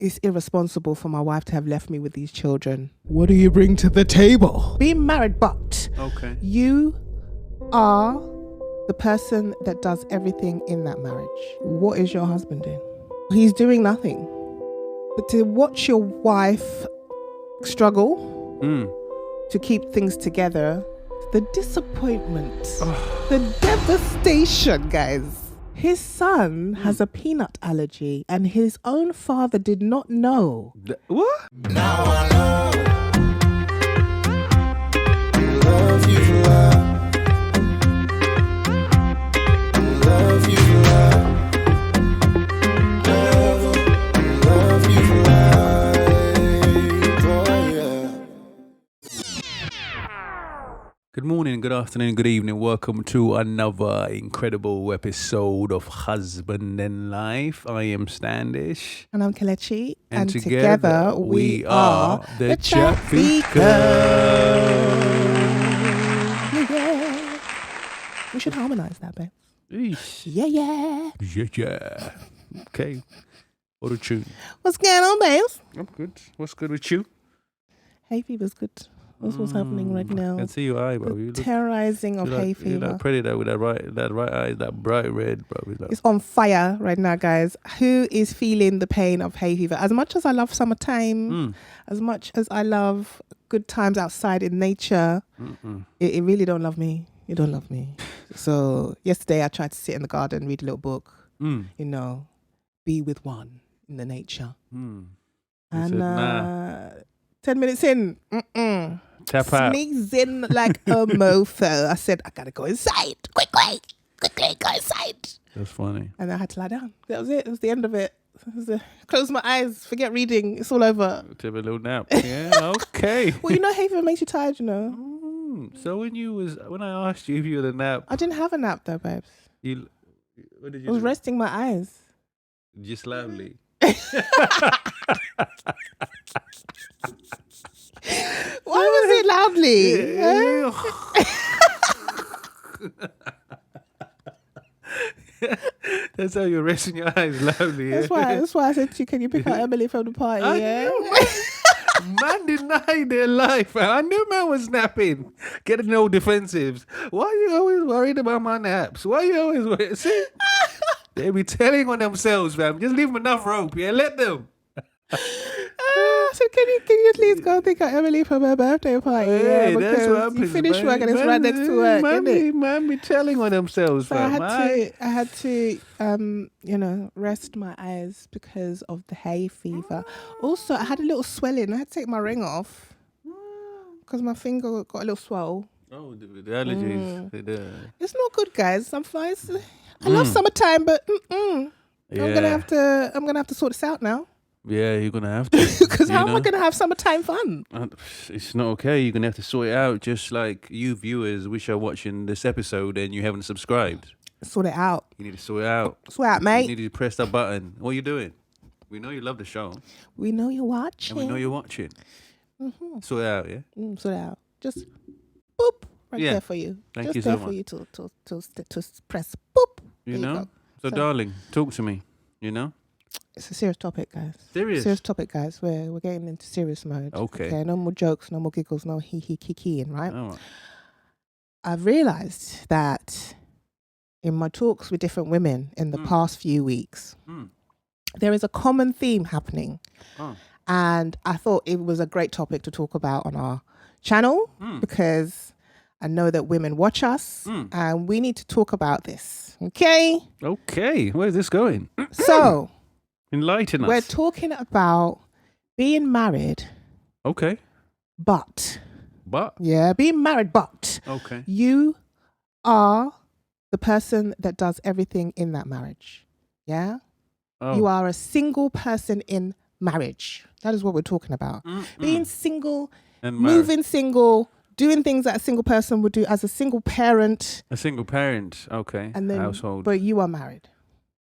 it's irresponsible for my wife to have left me with these children. What do you bring to the table? Being married, but you are the person that does everything in that marriage. What is your husband doing? He's doing nothing. But to watch your wife struggle to keep things together, the disappointment, the devastation, guys. His son has a peanut allergy and his own father did not know. What? Now I know. Love you for love. Love you for love. Love you for life. Oh, yeah. Good morning, good afternoon, good evening. Welcome to another incredible episode of Husband and Life. I am Standish. And I'm Kelechi. And together we are the Chapfika. Yeah. We should harmonize that, babe. Eesh. Yeah. Yeah. Okay. What a tune. What's going on, babes? I'm good. What's good with you? Hay fever's good. That's what's happening right now. I can see your eye, bro. You look, terrorizing of hay you fever. look pretty there with that right eye, that bright red, bro. It's on fire right now, guys. Who is feeling the pain of hay fever? As much as I love summertime, as much as I love good times outside in nature, it really don't love me. You don't love me. So yesterday I tried to sit in the garden, read a little book, you know, be with one in the nature. And said, nah. 10 minutes in, Tap out. sneaks in like a mofo. I said, I gotta go inside. Quickly go inside. That's funny. And I had to lie down. That was it. It was the end of it. Close my eyes, forget reading. It's all over. Take a little nap. Yeah, okay. Well, you know, hay fever makes you tired, you know. So when I asked you if you had a nap, I didn't have a nap though, babes. What did you I was do? resting my eyes. Just loudly. Why was it loudly? That's how you're resting your eyes loudly. That's why I said to you, can you pick out Emily from the party? Man denied their life. I knew man was napping, getting all defensive. Why are you always worried about my naps? Why are you always worried? See, they be telling on themselves, fam. Just leave them enough rope. Yeah, let them. So can you at least go pick out Emily from her birthday party? Hey, that's what happens. You finish work and it's right next to work, Man be telling on themselves, so fam. I had to rest my eyes because of the hay fever. Also, I had a little swelling. I had to take my ring off because my finger got a little swell. Oh, the allergies. It's not good, guys. I'm fine. I love summertime, but I'm gonna have to sort this out now. Yeah, you're gonna have to. Because how am I gonna have summertime fun? It's not okay. You're gonna have to sort it out. Just like you viewers, which are watching this episode and you haven't subscribed. Sort it out. You need to sort it out. Sort it out, mate. You need to press that button. What are you doing? We know you love the show. We know you're watching. And we know you're watching. Sort it out, yeah? Sort it out. Just boop right there for you. Thank just you there so for much. you to press boop. You There know? go. So, darling, talk to me. You know? It's a serious topic, guys. Serious topic, guys. We're getting into serious mode. Okay. No more jokes, no more giggles, no keying, right? Oh. I've realised that in my talks with different women in the past few weeks, there is a common theme happening. And I thought it was a great topic to talk about on our channel because I know that women watch us and we need to talk about this. Okay? Okay. Where's this going? So, enlighten us. we're talking about being married. Okay. But. Yeah, being married, but. Okay. You are the person that does everything in that marriage. Yeah? Oh. You are a single person in marriage. That is what we're talking about. Being single, and moving single, doing things that a single person would do as a single parent. A single parent, okay. And then, household. But you are married.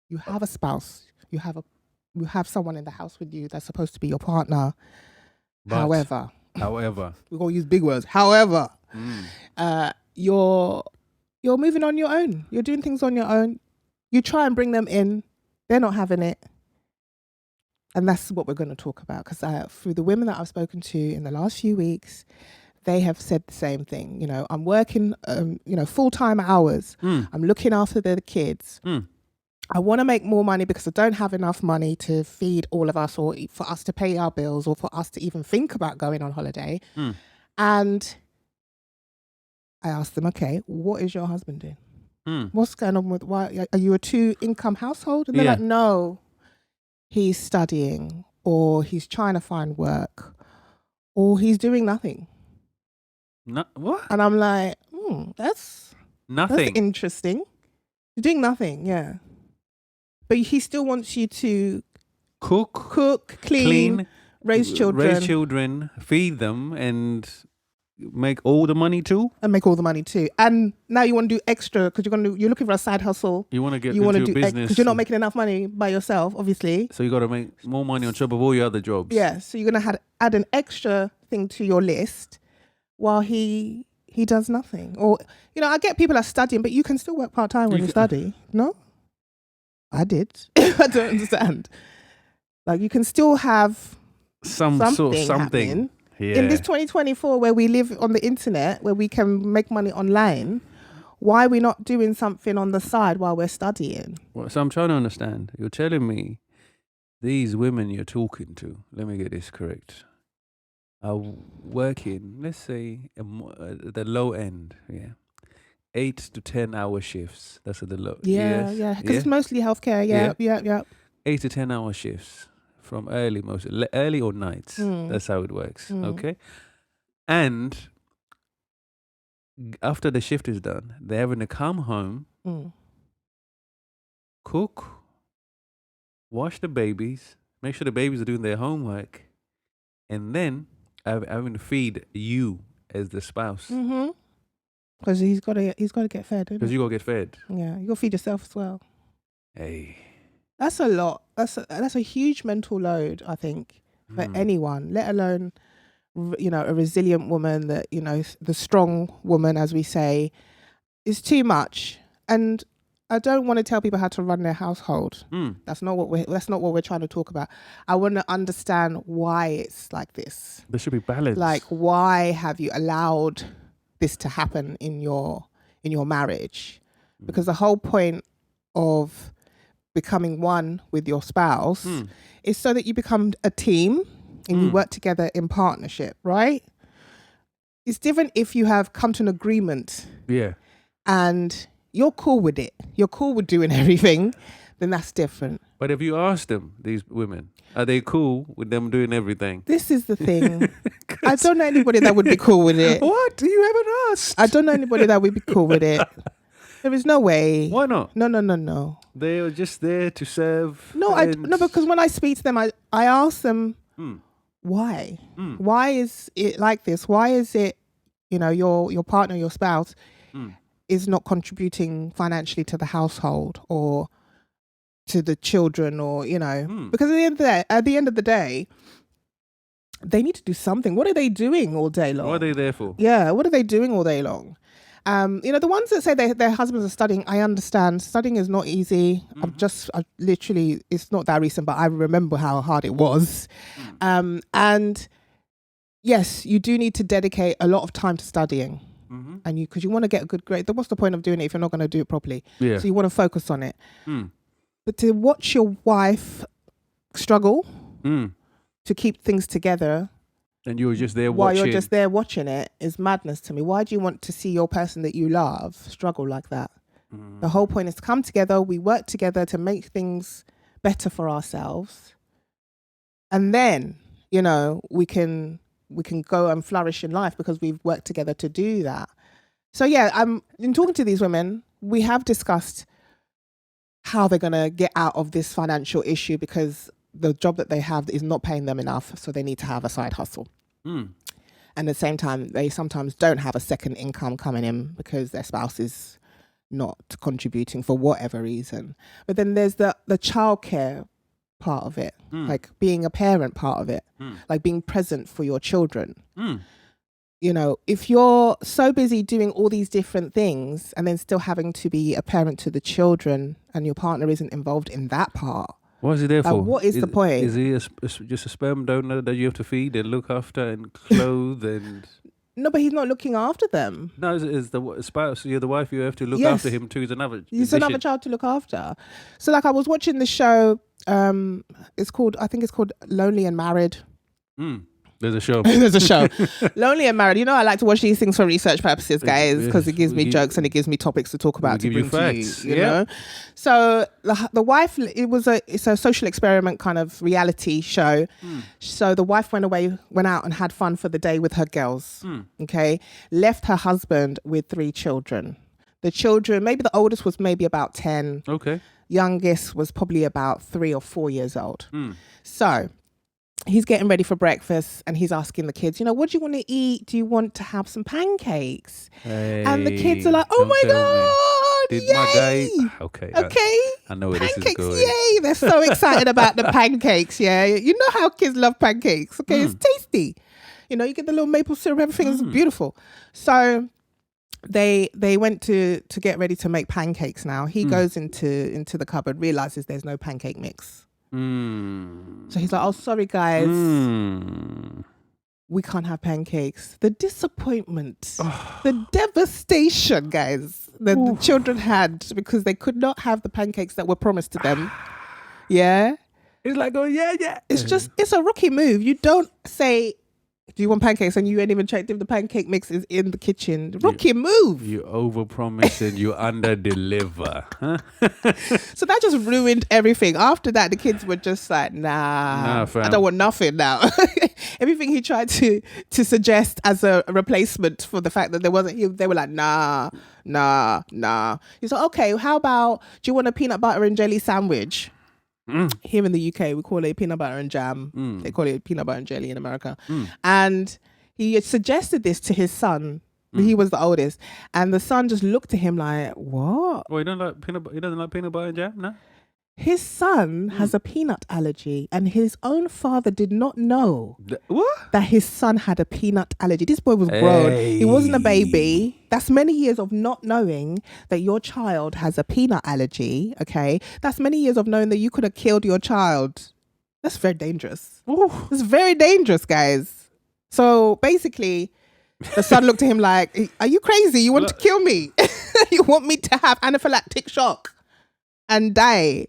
You have a spouse. You have someone in the house with you that's supposed to be your partner. But, however, we're going to use big words. However, you're moving on your own. You're doing things on your own. You try and bring them in. They're not having it. And that's what we're going to talk about, because through the women that I've spoken to in the last few weeks, they have said the same thing. You know, I'm working, full-time hours. I'm looking after the kids. I want to make more money because I don't have enough money to feed all of us, or for us to pay our bills, or for us to even think about going on holiday. And I asked them, okay, what is your husband doing? What's going on with, why are you a 2-income household? And they're like, no, he's studying, or he's trying to find work, or he's doing nothing. What? And I'm like, that's Nothing. That's interesting. You're doing nothing, yeah. But he still wants you to cook, clean, raise children, feed them, and make all the money too. And now you want to do extra because you're looking for a side hustle. You want to get into a business because you're not making enough money by yourself, obviously. So you got to make more money on top of all your other jobs. Yeah. So you're going to add an extra thing to your list while he does nothing. Or, I get people are studying, but you can still work part-time when you study. No? I did. I don't understand. Like, you can still have something happening. Yeah. In this 2024 where we live on the internet, where we can make money online, why are we not doing something on the side while we're studying? Well, so I'm trying to understand. You're telling me these women you're talking to, let me get this correct, are working, let's say, the low end, 8 to 10 hour shifts. That's at the low. Yeah, because it's mostly healthcare. Yeah. 8 to 10 hour shifts from early or nights. That's how it works. Okay. And after the shift is done, they're having to come home, cook, wash the babies, make sure the babies are doing their homework, and then having to feed you as the spouse. Because he's got to get fed. Because you got to get fed. Yeah, you got to feed yourself as well. Hey. That's a lot. That's a huge mental load, I think, for anyone, let alone, a resilient woman that, the strong woman, as we say, is too much. And I don't want to tell people how to run their household. That's not what we're trying to talk about. I want to understand why it's like this. There should be balance. Like, why have you allowed this to happen in your marriage? Because the whole point of becoming one with your spouse is so that you become a team and you work together in partnership, right? It's different if you have come to an agreement and you're cool with it, you're cool with doing everything, then that's different. But if you ask them, these women, are they cool with them doing everything? This is the thing. I don't know anybody that would be cool with it. What? You haven't asked? I don't know anybody that would be cool with it. There is no way. Why not? No. They are just there to serve. No, because when I speak to them, I ask them, why? Why is it like this? Why is it, your partner, your spouse is not contributing financially to the household or to the children, or, because at the end of the day, they need to do something. What are they doing all day long? What are they there for? Yeah, what are they doing all day long? The ones that say their husbands are studying, I understand. Studying is not easy. I literally, it's not that recent, but I remember how hard it was. And yes, you do need to dedicate a lot of time to studying. And because you want to get a good grade. What's the point of doing it if you're not going to do it properly? Yeah. So you want to focus on it. But to watch your wife struggle to keep things together, and you were just there while watching. You're just there watching it, is madness to me. Why do you want to see your person that you love struggle like that? The whole point is to come together. We work together to make things better for ourselves, and then we can go and flourish in life because we've worked together to do that. So in talking to these women, we have discussed how they're going to get out of this financial issue, because the job that they have is not paying them enough, so they need to have a side hustle. And at the same time, they sometimes don't have a second income coming in because their spouse is not contributing for whatever reason. But then there's the childcare part of it, like being a parent part of it, like being present for your children. If you're so busy doing all these different things and then still having to be a parent to the children and your partner isn't involved in that part, What is he there for? What is the point? Is he just a sperm donor that you have to feed and look after and clothe and? No, but he's not looking after them. No, is the spouse? You're the wife. You have to look Yes. after him too. He's another. He's another child to look after. So like I was watching the show. I think it's called Lonely and Married. There's a show. There's a show. Lonely and Married. You know, I like to watch these things for research purposes, guys, because it gives me jokes and it gives me topics to talk about to bring to you. You know. So the wife, it's a social experiment kind of reality show. So the wife went out and had fun for the day with her girls. Okay, left her husband with 3 children. The children, maybe the oldest was maybe about 10. Okay. Youngest was probably about 3 or 4 years old. So he's getting ready for breakfast and he's asking the kids, what do you want to eat? Do you want to have some pancakes? Hey, and the kids are like, oh my God, Did yay! my guy? Okay. I know where Pancakes, this is going. yay! They're so excited about the pancakes, yeah. You know how kids love pancakes, okay? It's tasty. You get the little maple syrup, everything is beautiful. So they went to get ready to make pancakes now. He goes into the cupboard, realizes there's no pancake mix. So he's like, oh, sorry, guys. We can't have pancakes. The disappointment, the devastation, guys, that the children had because they could not have the pancakes that were promised to them. Yeah. It's like, oh, yeah. It's a rookie move. You don't say, do you want pancakes? And you ain't even checked if the pancake mix is in the kitchen. Rookie move. You overpromise and you under-deliver. Huh? So that just ruined everything. After that, the kids were just like, nah fam. I don't want nothing now. Everything he tried to suggest as a replacement for the fact that there wasn't, they were like, nah. He's like, okay, how about, do you want a peanut butter and jelly sandwich? Here in the UK, we call it peanut butter and jam. They call it peanut butter and jelly in America. And he had suggested this to his son. He was the oldest. And the son just looked at him like, what? Well, he doesn't like peanut butter and jam, no? His son has a peanut allergy and his own father did not know that his son had a peanut allergy. This boy was grown. He wasn't a baby. That's many years of not knowing that your child has a peanut allergy, okay? That's many years of knowing that you could have killed your child. That's very dangerous. It's very dangerous, guys. So basically, the son looked at him like, are you crazy? You want to kill me? You want me to have anaphylactic shock and die?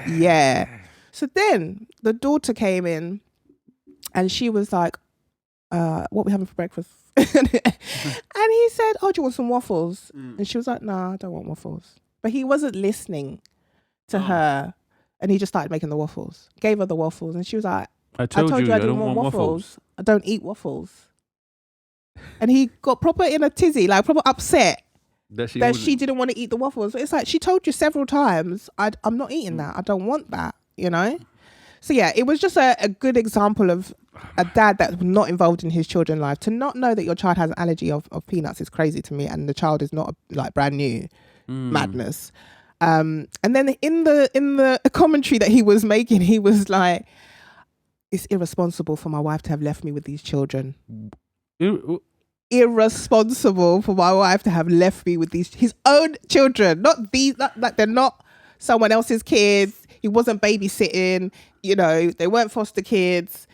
Yeah. So then the daughter came in and she was like, what we having for breakfast? And he said, oh, do you want some waffles? And she was like, no, I don't want waffles. But he wasn't listening to her and he just started making the waffles. Gave her the waffles and she was like, I told you I didn't want waffles. I don't eat waffles. And he got proper in a tizzy, like proper upset. That she didn't want to eat the waffles. It's like, she told you several times, I'm not eating that. I don't want that, So yeah, it was just a good example of a dad that's not involved in his children's life. To not know that your child has an allergy of peanuts is crazy to me. And the child is not like brand new madness. And then in the commentary that he was making, he was like, it's irresponsible for my wife to have left me with these children. Irresponsible for my wife to have left me with his own children, not they're not someone else's kids. He wasn't babysitting, they weren't foster kids.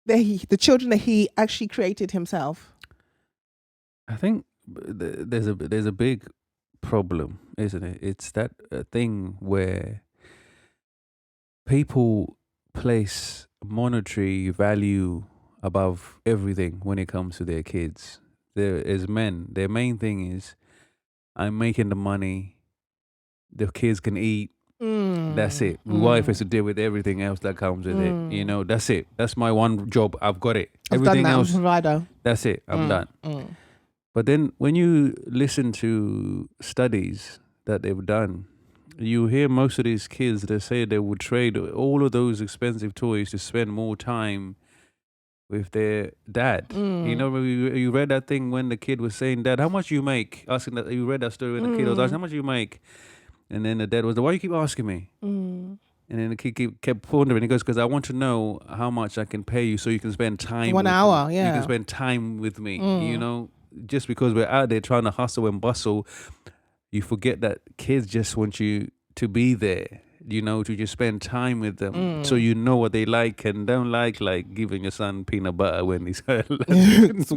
The children that he actually created himself. I think there's a big problem, isn't it? It's that thing where people place monetary value above everything when it comes to their kids. As men, their main thing is, I'm making the money, the kids can eat, that's it. The wife has to deal with everything else that comes with it. That's it. That's my one job. I've got it. Everything else, that's it. I'm done. But then when you listen to studies that they've done, you hear most of these kids, they say they would trade all of those expensive toys to spend more time with their dad. You read that thing when the kid was saying, Dad, how much you make? Asking that, you read that story when the kid was asking, how much you make? And then the dad was like, why you keep asking me? And then the kid kept pondering. He goes, because I want to know how much I can pay you so you can spend time 1 hour, me. yeah. You can spend time with me, just because we're out there trying to hustle and bustle, you forget that kids just want you to be there. to just spend time with them, so you know what they like and don't like giving your son peanut butter when he's It's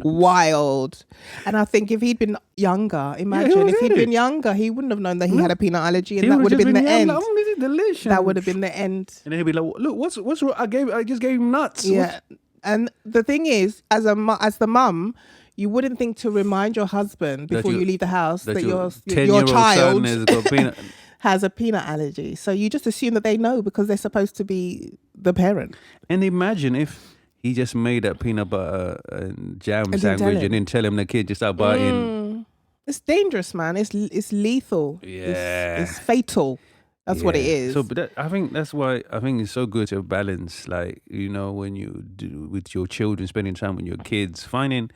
wild. And I think if he'd been younger, imagine if he'd been younger, he wouldn't have known that he had a peanut allergy, and that would have been the end. Oh, this is delicious. That would have been the end. And then he'd be like, "Look, what's wrong? I just gave him nuts." Yeah. And the thing is, as the mum, you wouldn't think to remind your husband before you leave the house that your 10-year-old child son has got peanut. has a peanut allergy. So you just assume that they know because they're supposed to be the parent. And imagine if he just made that peanut butter and jam And didn't tell sandwich him. and then tell him the kid just start biting. It's dangerous, man. It's lethal. Yeah. It's fatal. That's what it is. So, but I think that's why I think it's so good to balance, like, when you do with your children, spending time with your kids, finding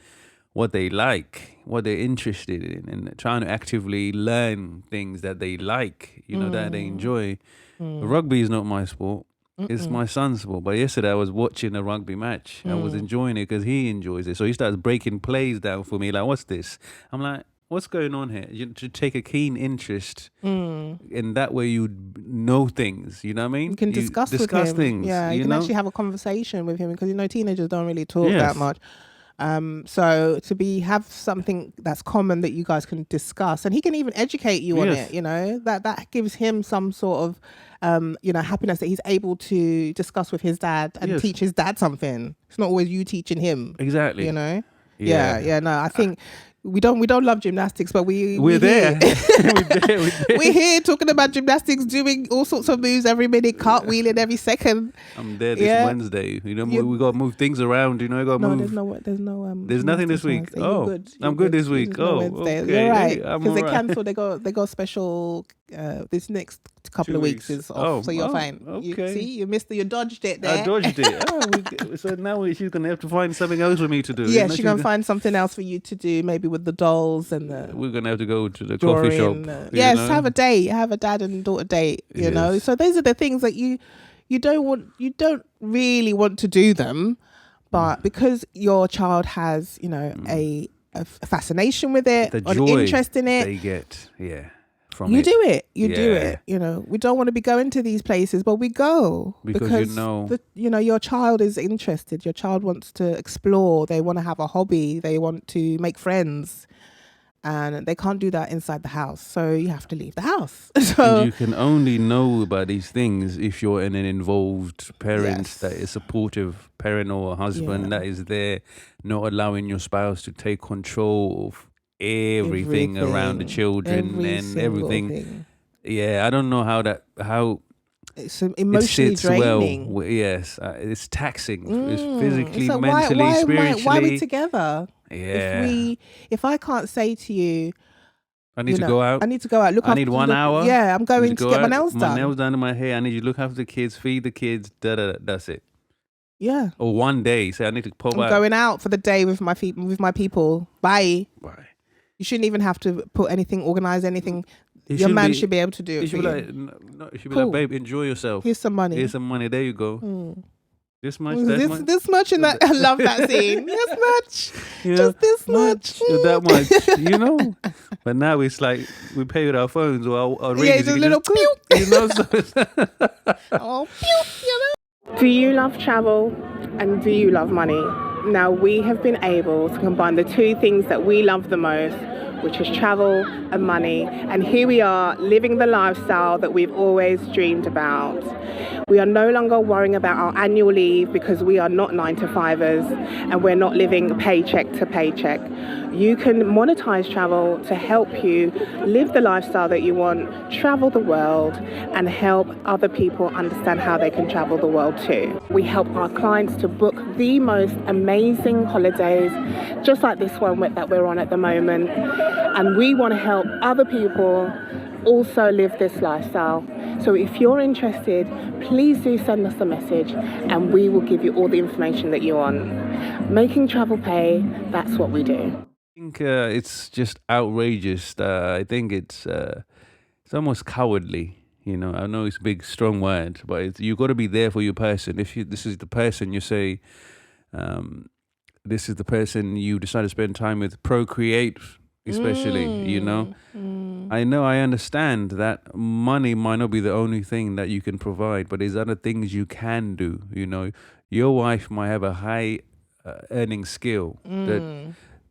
what they like, what they're interested in, and trying to actively learn things that they like, that they enjoy. Rugby is not my sport. It's my son's sport. But yesterday I was watching a rugby match. I was enjoying it because he enjoys it. So he starts breaking plays down for me. Like, what's this? I'm like, what's going on here? You should take a keen interest, and that way you know things. You know what I mean? You can discuss with him. things. Yeah, you can actually have a conversation with him because teenagers don't really talk Yes. that much. So to have something that's common that you guys can discuss, and he can even educate you on Yes. it. That gives him some sort of happiness that he's able to discuss with his dad and teach his dad something. It's not always you teaching him. Exactly. Yeah. Yeah. No, I think we don't love gymnastics, but we're there. We're there. we're here talking about gymnastics, doing all sorts of moves every minute, cartwheeling every second. I'm there this Wednesday. We got to move things around. We got to move. There's nothing this week. Wednesday. Oh, You're good. I'm good this week. There's no Oh, Wednesday. okay. You're right, Hey, I'm because they all right. cancelled. They got special. This next couple 2 of weeks weeks. is off, so you're fine. Okay. You dodged it there. I dodged it. So now she's going to have to find something else for me to do. Yeah, she's gonna find something else for you to do, maybe with the dolls and the. We're going to have to go to the drawing, coffee shop. yes, have a date. Have a dad and daughter date. You know, Yes. so those are the things that you don't really want to do them, but because your child has a fascination with it, The an joy interest in it, they get, from you it. do it. You do Yeah. it. We don't want to be going to these places, but we go Because your child is interested. Your child wants to explore. They want to have a hobby. They want to make friends, and they can't do that inside the house. So you have to leave the house. So And you can only know about these things if you're in an involved parent Yes. that is supportive parent or a husband that is there, not allowing your spouse to take control of everything around the children Every and single everything. thing. Yeah, I don't know how It's emotionally it sits draining. well. Yes, it's taxing. It's physically, So mentally, spiritually. why are we together? Yeah, If I can't say to you, I need to go out. I need to go out. I need 1 hour. Yeah, I'm I need going to go get my out, nails done. My nails done in my hair. I need you to look after the kids, feed the kids. That's it. Yeah, Or one day, say I need to pop I'm out. going out for the day with my people. Bye. Why? You shouldn't even have to organize anything. It Your should man be- should be able to do it. It should for be you. like, no, it should be Cool. like, babe, enjoy yourself. Here's some money. Here's some money. There you go. This much, that this, much. this much and that. I love that scene. This much. You know, Just this much. That much, But now it's like we pay with our phones or our Yeah, radios. just You little can just- So Oh, pew. Do you love travel and do you love money? Now, we have been able to combine the two things that we love the most, which is travel and money. And here we are living the lifestyle that we've always dreamed about. We are no longer worrying about our annual leave because we are not 9-to-5ers and we're not living paycheck to paycheck. You can monetize travel to help you live the lifestyle that you want, travel the world, and help other people understand how they can travel the world too. We help our clients to book the most amazing holidays, just like this one that we're on at the moment. And we want to help other people also live this lifestyle. So if you're interested, please do send us a message and we will give you all the information that you want. Making travel pay, that's what we do. I think it's just outrageous. I think it's almost cowardly. I know it's a big, strong word, but you got to be there for your person. If this is the person you say, this is the person you decide to spend time with, procreate especially, you know. I understand that money might not be the only thing that you can provide, but there's other things you can do, you know. Your wife might have a high earning skill.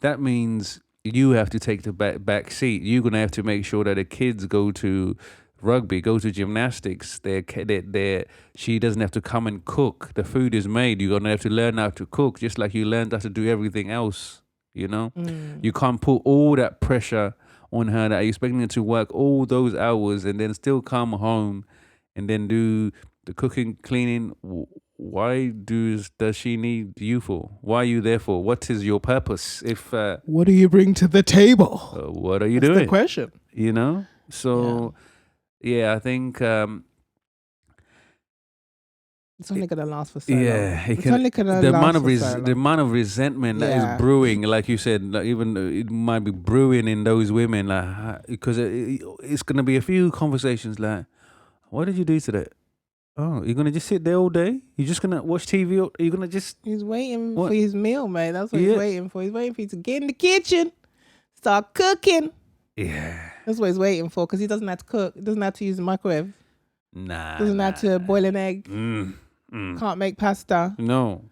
That means you have to take the back seat. You're going to have to make sure that the kids go to rugby, go to gymnastics. She doesn't have to come and cook. The food is made. You're going to have to learn how to cook, just like you learned how to do everything else, you know. You can't put all that pressure on her that you're expecting her to work all those hours and then still come home and then do the cooking, cleaning. Why does she need you for? Why are you there for? What is your purpose? If what do you bring to the table? What are you That's doing? the question. You know. So, yeah, I think it's only gonna last for so long. It's only gonna the last amount of for so long. the amount of resentment that is brewing, like you said, like even it might be brewing in those women, like because it's gonna be a few conversations like, "What did you do today? Oh, you're gonna just sit there all day? You're just gonna watch TV? Or you're gonna just?" He's waiting for his meal, mate. That's what he's waiting for. He's waiting for you to get in the kitchen, start cooking. Yeah, that's what he's waiting for, because he doesn't have to cook. He doesn't have to use the microwave. Doesn't have to boil an egg. Can't make pasta. No.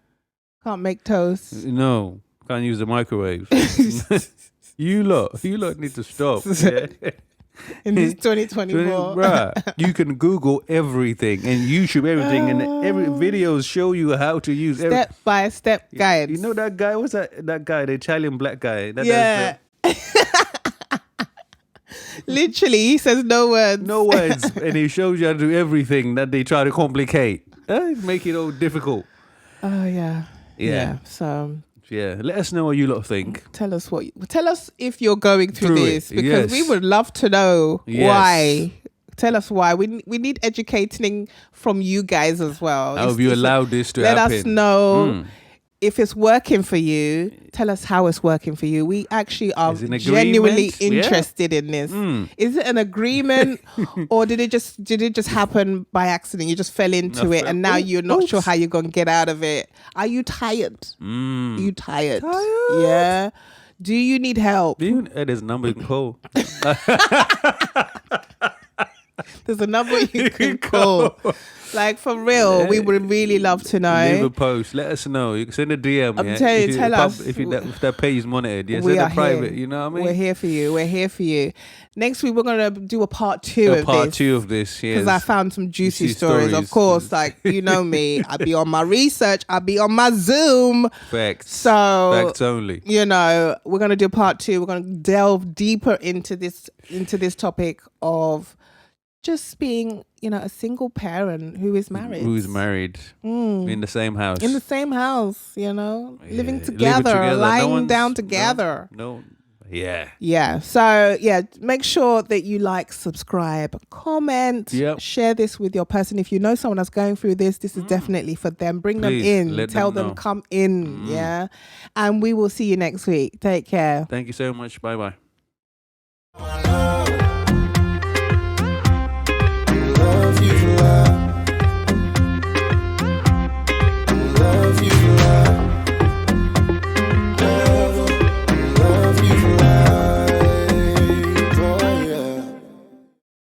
Can't make toast. No. Can't use the microwave. You lot need to stop. Yeah. In this 2024. Right. You can Google everything and YouTube everything, and every videos show you how to use step-by-step guides. You know that guy? What's that guy? The Italian black guy. Literally, he says no words. No words. And he shows you how to do everything that they try to complicate. Make it all difficult. Oh, yeah. Yeah. So... yeah, let us know what you lot think. Tell us if you're going through this, because we would love to know why. Tell us why. We need educating from you guys as well. How have you allowed this to happen? Let us know if it's working for you. Tell us how it's working for you. We actually are genuinely interested in this. Is it an agreement, or did it just happen by accident? You just fell into it, and now you're not sure how you're going to get out of it. Are you tired? Are you tired? Yeah. Do you need help? There's a number you can call. There's a number you can call. Like, for real, we would really love to know. Leave a post. Let us know. You can send a DM. I'm telling you, tell us. If that page is monitored. Yeah, we send are a private. Here. You know what I mean? We're here for you. Next week, we're going to do a part two of this. Part two of this, yes. Because I found some juicy stories. Of course, like, you know me. I'll be on my research. I'll be on my Zoom. Facts. So, facts only. You know, we're going to do part two. We're going to delve deeper into this topic of just being, you know, a single parent who is married. In the same house. In the same house, you know, living together, lying down together. Yeah. So, make sure that you like, subscribe, comment, share this with your person. If you know someone that's going through this is definitely for them. Bring them in. Tell them come in. Yeah. And we will see you next week. Take care. Thank you so much. Bye-bye.